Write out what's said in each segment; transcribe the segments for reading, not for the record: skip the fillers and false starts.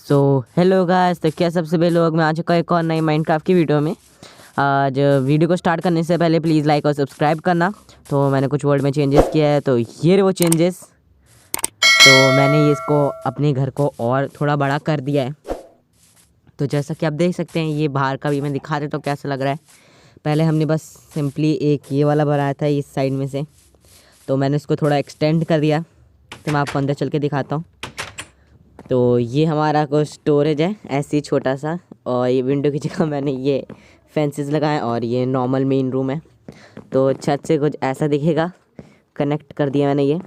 So hello guys, तो क्या सबसे पहले लोग मैं आ चुका एक और नई माइनक्राफ्ट की वीडियो में। आज वीडियो को स्टार्ट करने से पहले प्लीज़ लाइक और सब्सक्राइब करना। तो मैंने कुछ वर्ड में चेंजेस किया है, तो ये रहे वो चेंजेस। तो मैंने ये इसको अपने घर को और थोड़ा बड़ा कर दिया है। तो जैसा कि आप देख सकते हैं, ये बाहर का भी मैं दिखा देता हूँ कैसा लग रहा है। पहले हमने बस सिंपली एक ये वाला बनाया था इस साइड में से, तो मैंने इसको थोड़ा एक्सटेंड कर दिया। तो मैं आपको अंदर चल के दिखाता हूँ। तो ये हमारा कुछ स्टोरेज है ऐसे ही छोटा सा, और ये विंडो की जगह मैंने ये फेंसेस लगाए, और ये नॉर्मल मेन रूम है। तो छत से कुछ ऐसा दिखेगा, कनेक्ट कर दिया मैंने ये।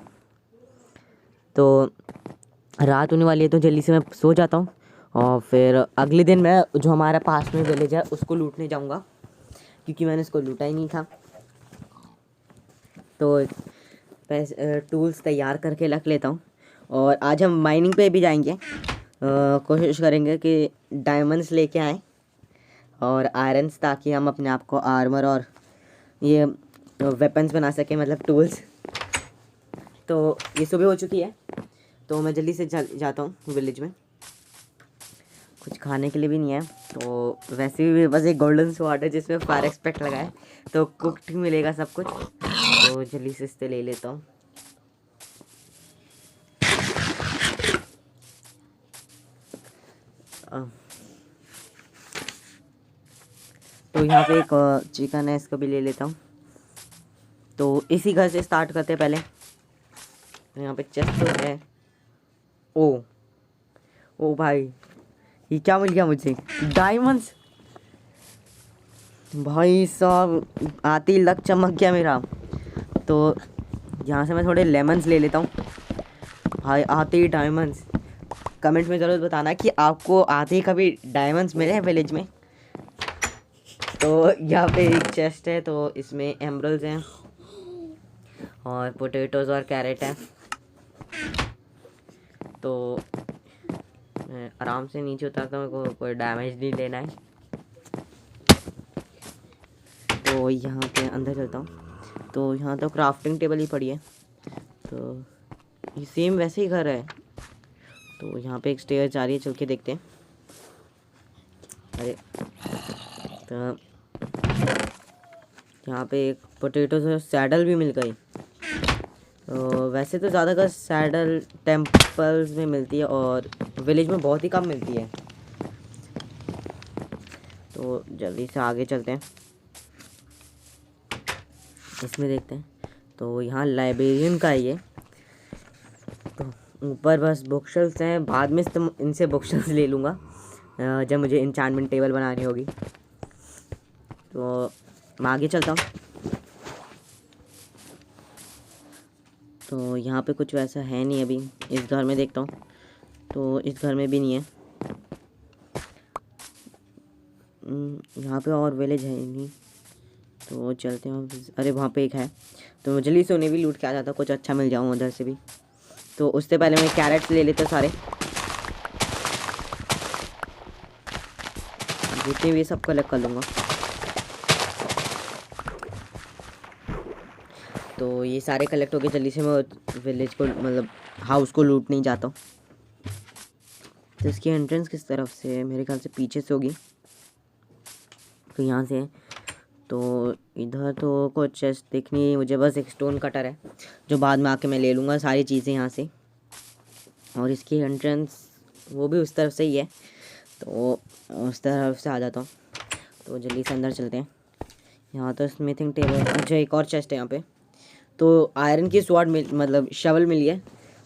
तो रात होने वाली है, तो जल्दी से मैं सो जाता हूँ, और फिर अगले दिन मैं जो हमारा पास में विलेज है उसको लूटने जाऊँगा, क्योंकि मैंने इसको लूटा ही नहीं था। तो टूल्स तैयार करके रख लेता हूँ, और आज हम माइनिंग पे भी जाएंगे। कोशिश करेंगे कि डायमंड्स लेके आएँ और आयरन्स, ताकि हम अपने आप को आर्मर और ये वेपन्स बना सकें, मतलब टूल्स। तो ये सुबह हो चुकी है, तो मैं जल्दी से जाता हूँ विलेज में। कुछ खाने के लिए भी नहीं है, तो वैसे भी बस एक गोल्डन स्वॉर्ड है जिसमें फायर एक्सपेक्ट लगा है, तो कुक्ड मिलेगा सब कुछ। तो जल्दी से इससे ले लेता हूँ। तो यहाँ पे एक चिकन है, इसको भी ले लेता हूँ। तो इसी घर से स्टार्ट करते हैं पहले। तो यहाँ पे चेस्ट तो है। ओ ओ भाई, ये क्या मिल गया मुझे? डायमंड्स। भाई साहब, आती लक चमक गया मेरा। तो यहाँ से मैं थोड़े लेमन्स ले लेता हूँ। भाई आते ही डायमंड्स। कमेंट में ज़रूर बताना कि आपको आते ही कभी डायमंड्स मिले हैं विलेज में। तो यहाँ पे एक चेस्ट है, तो इसमें एमरल्ड्स हैं और पोटैटोज़ और कैरेट है। तो मैं आराम से नीचे उतरता हूँ, मेरे को कोई डैमेज नहीं लेना है। तो यहाँ पे अंदर चलता हूँ। तो यहाँ तो क्राफ्टिंग टेबल ही पड़ी है, तो ये सेम वैसे ही घर है। तो यहाँ पे एक स्टेयर जा रही है, चल के देखते हैं। अरे, तो यहाँ पे एक पोटैटो से सैडल भी मिल गई। तो वैसे तो ज़्यादातर सैडल टेम्पल्स में मिलती है, और विलेज में बहुत ही कम मिलती है। तो जल्दी से आगे चलते हैं, इसमें देखते हैं। तो यहाँ लाइब्रेरियन का है ये। तो ऊपर बस बुक शेल्फ्स हैं, बाद में इनसे बुक शेल्फ्स ले लूँगा जब मुझे इंचार्टमेंट टेबल बनानी होगी। तो मैं आगे चलता हूँ। तो यहाँ पे कुछ वैसा है नहीं अभी। इस घर में देखता हूँ, तो इस घर में भी नहीं है। यहाँ पे और विलेज है नहीं, तो चलते हैं। अरे वहाँ पे एक है, तो जल्दी से उन्हें भी लूट के आ जाता, कुछ अच्छा मिल जाऊँ उधर से भी। तो उससे पहले मैं कैरेट्स ले लेता सारे, जितने भी सब कलेक्ट कर लूँगा। तो ये सारे कलेक्ट हो गए, जल्दी से मैं विलेज को, मतलब हाउस को लूट नहीं जाता हूँ। तो इसकी एंट्रेंस किस तरफ से है? मेरे ख्याल से पीछे से होगी। तो यहाँ से है। तो इधर तो कुछ चेस्ट दिखनी है मुझे, बस एक स्टोन कटर है जो बाद में आके मैं ले लूँगा सारी चीज़ें यहाँ से। और इसकी एंट्रेंस वो भी उस तरफ से ही है, तो उस तरफ से आ जाता हूँ। तो जल्दी से अंदर चलते हैं। यहाँ तो स्मिथिंग टेबल, अच्छा एक और चेस्ट है यहाँ पे। तो आयरन की स्वॉर्ड मतलब शवल मिली है,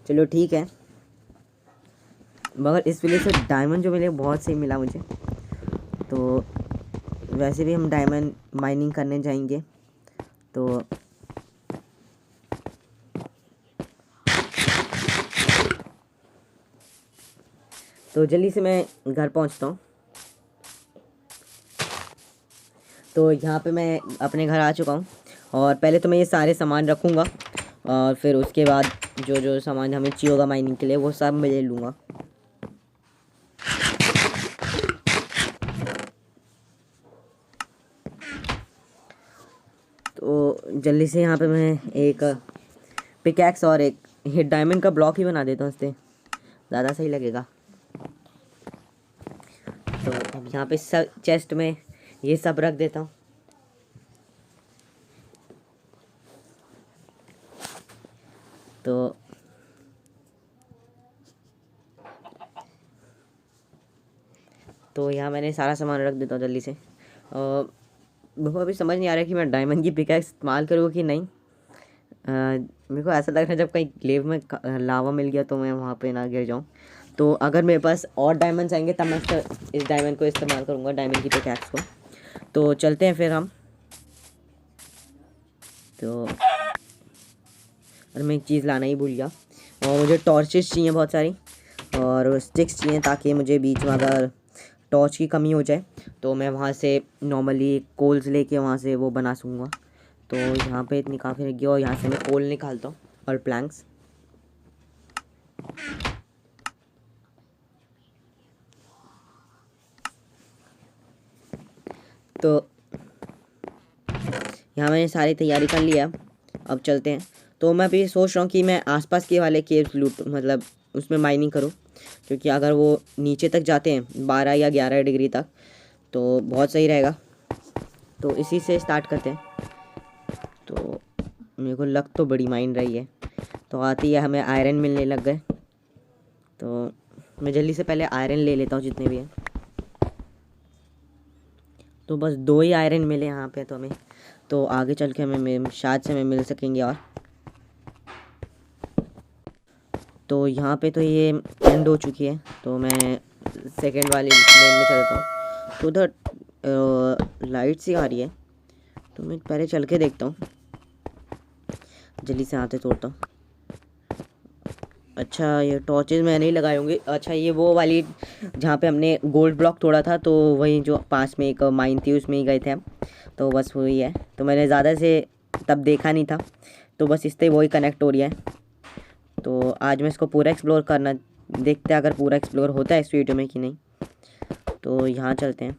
चलो ठीक है। मगर इस विलेज से डायमंड जो मिले बहुत सही मिला मुझे। तो वैसे भी हम डायमंड माइनिंग करने जाएंगे, तो जल्दी से मैं घर पहुंचता हूं। तो यहाँ पे मैं अपने घर आ चुका हूँ, और पहले तो मैं ये सारे सामान रखूँगा, और फिर उसके बाद जो जो सामान हमें चाहिए होगा माइनिंग के लिए वो सब मैं ले लूँगा। तो जल्दी से यहाँ पे मैं एक पिकैक्स और एक डायमंड का ब्लॉक ही बना देता हूँ, इससे ज़्यादा सही लगेगा। यहाँ पे सब चेस्ट में ये सब रख देता हूँ। तो यहाँ मैंने सारा सामान रख देता हूँ जल्दी से। मेरे को अभी समझ नहीं आ रहा कि मैं डायमंड की पिकैक्स इस्तेमाल करूँ कि नहीं। मेरे को ऐसा लग रहा है जब कहीं ग्लेव में लावा मिल गया तो मैं वहाँ पे ना गिर जाऊँ। तो अगर मेरे पास और डायमंड्स आएंगे तब मैं इस डायमंड को इस्तेमाल करूँगा, डायमंड की पिकैक्स को। तो चलते हैं फिर हम। तो और मैं एक चीज़ लाना ही भूल गया, और मुझे टॉर्चेस चाहिए बहुत सारी, और स्टिक्स चाहिए ताकि मुझे बीच में अगर टॉर्च की कमी हो जाए तो मैं वहाँ से नॉर्मली कोल्स लेके वहाँ से वो बना सकूँगा। तो यहाँ पे इतनी काफ़ी लगी, और यहाँ से मैं कोल निकालता हूँ और प्लैंक्स। तो यहाँ मैंने सारी तैयारी कर लिया, अब चलते हैं। तो मैं अभी सोच रहा हूँ कि मैं आसपास के वाले केव्स लूट, मतलब उसमें माइनिंग करूँ, क्योंकि अगर वो नीचे तक जाते हैं 12 या 11 डिग्री तक तो बहुत सही रहेगा। तो इसी से स्टार्ट करते हैं। तो मेरे को लग तो बड़ी माइन रही है, तो आती है हमें आयरन मिलने लग गए। तो मैं जल्दी से पहले आयरन ले लेता हूँ जितने भी हैं। तो बस 2 ही आयरन मिले यहाँ पे तो हमें, तो आगे चल के हमें शायद से हमें मिल सकेंगे। और तो यहाँ पे तो ये एंड हो चुकी है, तो मैं सेकंड वाली लेन में चलता हूँ। तो उधर लाइट सी आ रही है, तो मैं पहले चल के देखता हूँ, जल्दी से हाथे तोड़ता हूँ। अच्छा, ये टॉर्चेस मैं नहीं लगाए होंगे। अच्छा, ये वो वाली जहाँ पे हमने गोल्ड ब्लॉक तोड़ा था, तो वही जो पास में एक माइन थी उसमें ही गए थे हम। तो बस वही है, तो मैंने ज़्यादा से तब देखा नहीं था, तो बस इससे वही कनेक्ट हो रही है। तो आज मैं इसको पूरा एक्सप्लोर करना, देखते हैं अगर पूरा एक्सप्लोर होता है इस वीडियो में कि नहीं। तो यहाँ चलते हैं।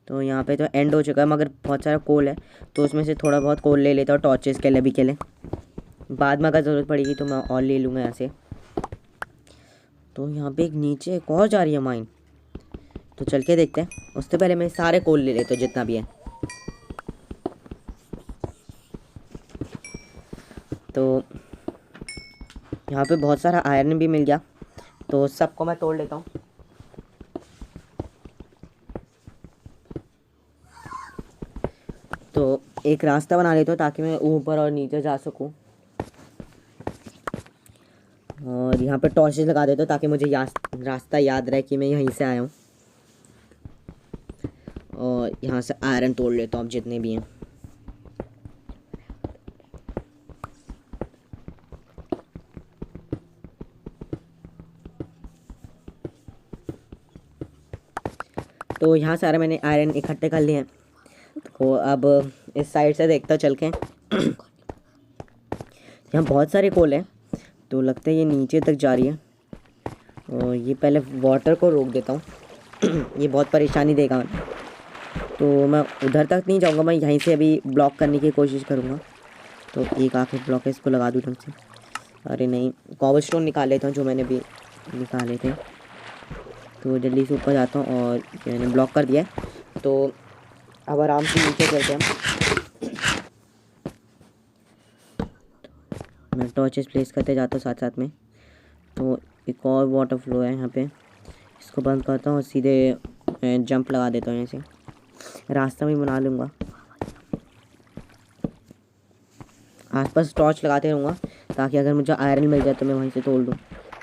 तो यहाँ पे तो एंड हो चुका है, मगर बहुत सारा कोल है, तो उसमें से थोड़ा बहुत कोल ले लेता हूँ टॉर्चेस के लिए भी, के लिए बाद में अगर ज़रूरत पड़ेगी तो मैं और ले लूँगा यहाँ से। तो यहाँ पे एक नीचे एक और जा रही है माइन, तो चल के देखते हैं। उससे पहले मैं सारे कोल ले लेता हूँ जितना भी है। तो यहाँ पे बहुत सारा आयरन भी मिल गया, तो सबको मैं तोड़ लेता हूँ। तो एक रास्ता बना लेता हूँ ताकि मैं ऊपर और नीचे जा सकूँ, और यहाँ पे टॉर्चेस लगा देता हूँ ताकि मुझे रास्ता याद रहे कि मैं यहीं से आया हूँ। और यहाँ से आयरन तोड़ लेता हूँ अब जितने भी हैं। तो यहाँ सारे मैंने आयरन इकट्ठे कर लिए हैं। तो अब इस साइड से देखता चल के। यहाँ बहुत सारे कोल हैं, तो लगता है ये नीचे तक जा रही है। और ये पहले वाटर को रोक देता हूँ ये बहुत परेशानी देगा मैं। तो मैं उधर तक नहीं जाऊँगा, मैं यहीं से अभी ब्लॉक करने की कोशिश करूँगा। तो एक आखिर ब्लॉक है, इसको लगा दूँ ढंग से। अरे नहीं, कॉबलस्टोन निकाल लेता हूँ जो मैंने भी निकाले थे। तो जल्दी से ऊपर जाता हूँ, और मैंने ब्लॉक कर दिया है। तो अब आराम से नीचे चलते हैं। मैं टॉर्चेस प्लेस करते जाता हूँ साथ साथ में। तो एक और वाटर फ्लो है यहाँ पे, इसको बंद करता हूँ और सीधे जंप लगा देता हूँ। यहाँ से रास्ता भी बना लूँगा, आसपास टॉर्च लगाते रहूँगा ताकि अगर मुझे आयरन मिल जाए तो मैं वहीं से तोड़ दूँ।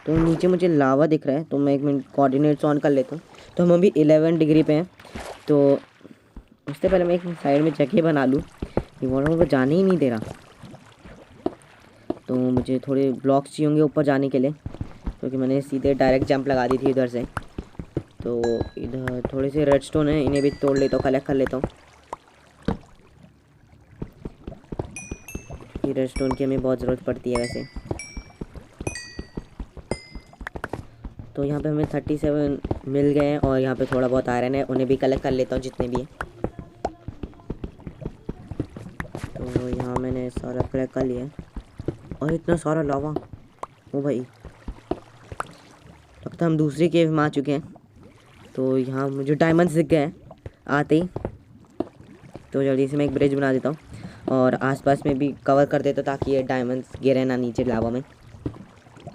तो नीचे मुझे लावा दिख रहा है, तो मैं 1 मिनट कोऑर्डिनेट्स ऑन कर लेता हूँ। तो हम अभी 11 डिग्री पे हैं, तो उससे पहले मैं एक साइड में जगह बना लूँ, ये वाटर को जाने ही नहीं दे रहा। तो मुझे थोड़े ब्लॉक्स चाहिए होंगे ऊपर जाने के लिए, क्योंकि मैंने सीधे डायरेक्ट जंप लगा दी थी इधर से। तो इधर थोड़े से रेडस्टोन है, इन्हें भी तोड़ लेता हूँ, कलेक्ट कर लेता हूँ। ये रेडस्टोन की हमें बहुत ज़रूरत पड़ती है वैसे। तो यहाँ पे हमें 37 मिल गए हैं, और यहाँ पे थोड़ा बहुत आयरन है, उन्हें भी कलेक्ट कर लेता हूँ जितने भी हैं। तो यहाँ मैंने सारा कलेक्ट कर लिया है, और इतना सारा लावा, ओ भाई लगता है हम दूसरे केव में आ चुके हैं। तो यहाँ मुझे डायमंड्स दिख गए हैं, आते ही तो जल्दी से मैं एक ब्रिज बना देता हूँ और आसपास में भी कवर कर देता ताकि ये डायमंड्स गिरे ना नीचे लावा में।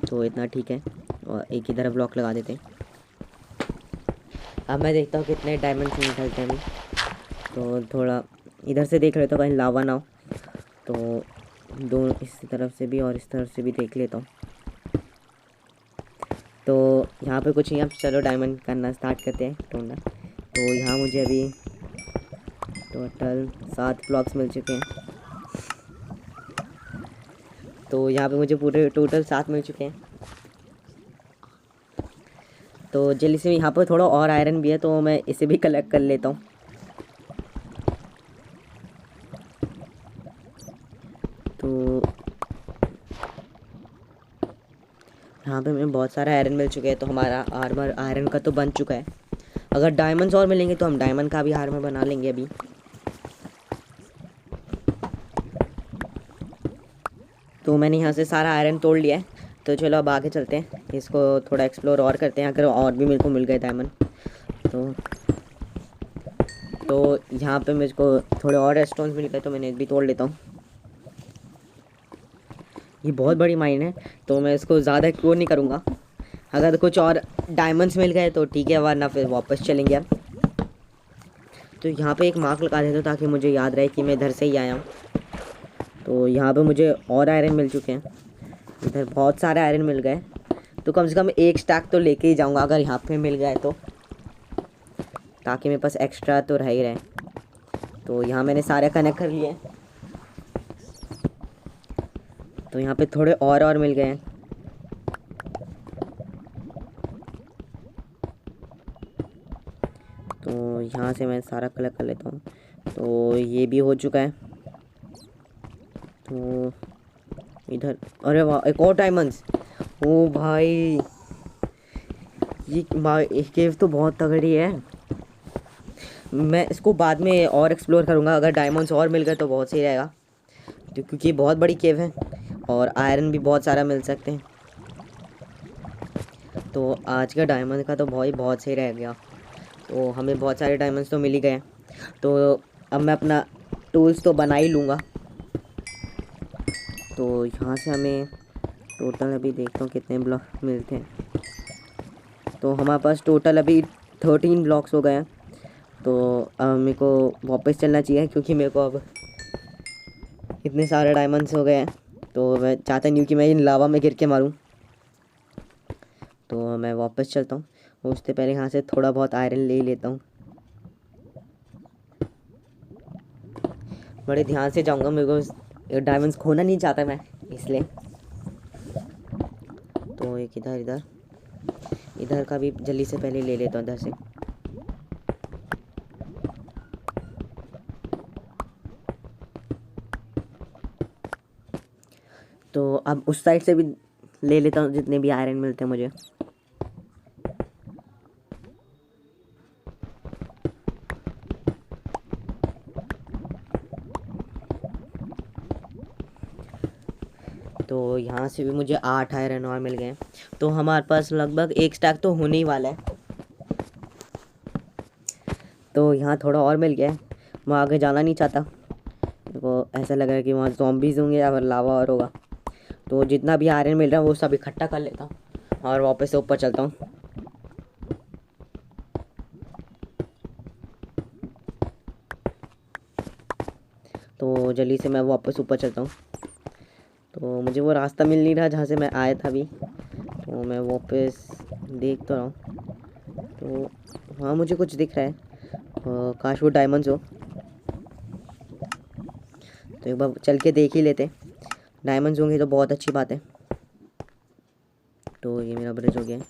तो इतना ठीक है और एक ही तरफ ब्लॉक लगा देते हैं। अब मैं देखता हूँ कितने डायमंड्स निकलते हैं अभी। तो थोड़ा इधर से देख लेता हूँ कहीं लावा ना हो। तो दोनों इस तरफ से भी और इस तरफ से भी देख लेता हूँ। तो यहाँ पे कुछ नहीं, अब चलो डायमंड करना स्टार्ट करते हैं ढूंढना। तो यहाँ मुझे अभी टोटल 7 ब्लॉक्स मिल चुके हैं। तो यहाँ पे मुझे पूरे टोटल 7 मिल चुके हैं। तो जल्दी से यहाँ पर थोड़ा और आयरन भी है तो मैं इसे भी कलेक्ट कर लेता हूँ। तो यहाँ पे हमें बहुत सारा आयरन मिल चुका है तो हमारा आर्मर आयरन का तो बन चुका है। अगर डायमंड्स और मिलेंगे तो हम डायमंड का भी आर्मर बना लेंगे अभी। तो मैंने यहाँ से सारा आयरन तोड़ लिया है। तो चलो अब आगे चलते हैं, इसको थोड़ा एक्सप्लोर और करते हैं। अगर और भी मेरे को मिल गए डायमंड तो यहाँ पे मेरे को थोड़े और स्टोन्स मिल गए तो मैंने भी तोड़ लेता हूँ। ये बहुत बड़ी माइन है तो मैं इसको ज़्यादा एक्सप्लोर नहीं करूँगा। अगर कुछ और डायमंड्स मिल गए तो ठीक है, वरना फिर वापस चलेंगे अब। तो यहाँ पे एक मार्क लगा देता हूँ ताकि मुझे याद रहे कि मैं इधर से ही आया हूँ। तो यहाँ पे मुझे और आयरन मिल चुके हैं, इधर बहुत सारे आयरन मिल गए। तो कम से कम एक स्टैक तो लेके ही जाऊँगा अगर यहाँ पे मिल गए तो, ताकि मेरे पास एक्स्ट्रा तो रह ही रहे। तो यहाँ मैंने सारे कनेक्ट कर लिए। तो यहाँ पे थोड़े और मिल गए हैं। तो यहाँ से मैं सारा कलेक्ट कर लेता हूँ। तो ये भी हो चुका है। तो इधर, अरे वाह, एक और डायमंड्स। ओ भाई, ये केव तो बहुत तगड़ी है। मैं इसको बाद में और एक्सप्लोर करूँगा। अगर डायमंड्स और मिल गए तो बहुत सही रहेगा, क्योंकि बहुत बड़ी केव है और आयरन भी बहुत सारा मिल सकते हैं। तो आज का डायमंड का तो भाई बहुत सही रह गया। तो हमें बहुत सारे डायमंड्स तो मिल ही गए। तो अब मैं अपना टूल्स तो बना ही लूँगा। तो यहाँ से हमें टोटल अभी देखता हूँ कितने ब्लॉक मिलते हैं। तो हमारे पास टोटल अभी 13 ब्लॉक्स हो गए हैं। तो अब मेरे को वापस चलना चाहिए, क्योंकि मेरे को अब इतने सारे डायमंड्स हो गए हैं। तो मैं चाहता नहीं हूँ कि मैं इन लावा में गिर के मारूँ। तो मैं वापस चलता हूँ, उससे पहले यहाँ से थोड़ा बहुत आयरन ले लेता हूँ। बड़े ध्यान से जाऊँगा, मेरे को डायमंड्स खोना नहीं चाहता मैं, इसलिए। तो एक इधर का भी जल्दी से पहले ले लेता हूँ इधर से। तो अब उस साइड से भी ले लेता हूँ जितने भी आयरन मिलते हैं मुझे। तो यहाँ से भी मुझे 8 आयरन और मिल गए। तो हमारे पास लगभग एक स्टैक तो होने ही वाला है। तो यहाँ थोड़ा और मिल गया है, मैं आगे जाना नहीं चाहता। मेरे को ऐसा लग रहा है कि वहाँ ज़ॉम्बीज़ होंगे या फिर लावा और होगा। तो जितना भी आयरन मिल रहा है वो सब इकट्ठा कर लेता हूँ और वापस से ऊपर चलता हूँ। तो जल्दी से मैं वापस ऊपर चलता हूँ। तो मुझे वो रास्ता मिल नहीं रहा जहाँ से मैं आया था अभी। तो मैं वापस देख तो रहा हूँ। तो हाँ, मुझे कुछ दिख रहा है, काश वो डायमंड्स हो। तो एक बार चल के देख ही लेते, डायमंड्स होंगे तो बहुत अच्छी बात है। तो ये मेरा ब्रिज हो गया है।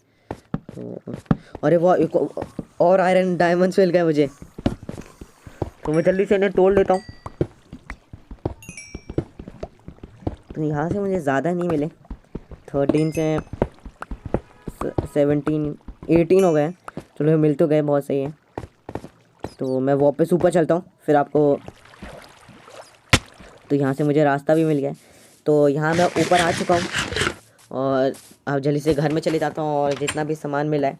तो अरे वाह, एक और आयरन डायमंड्स मिल गए मुझे। तो मैं जल्दी से इन्हें तोड़ लेता हूँ। तो यहाँ से मुझे ज़्यादा नहीं मिले, 13 से 17 18 हो गए। चलो मिल तो गए, बहुत सही है। तो मैं वापस ऊपर चलता हूँ फिर आपको। तो यहाँ से मुझे रास्ता भी मिल गया। तो यहाँ मैं ऊपर आ चुका हूँ और अब जल्दी से घर में चले जाता हूँ और जितना भी सामान मिला है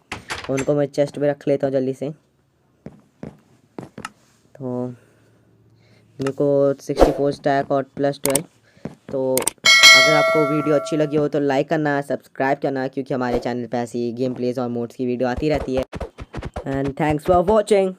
उनको मैं चेस्ट में रख लेता हूँ जल्दी से। तो मेरे को 64 स्टैक और +12। तो अगर आपको वीडियो अच्छी लगी हो तो लाइक करना, सब्सक्राइब करना, क्योंकि हमारे चैनल पे ऐसी गेम प्लेज और मोड्स की वीडियो आती रहती है। And thanks for watching.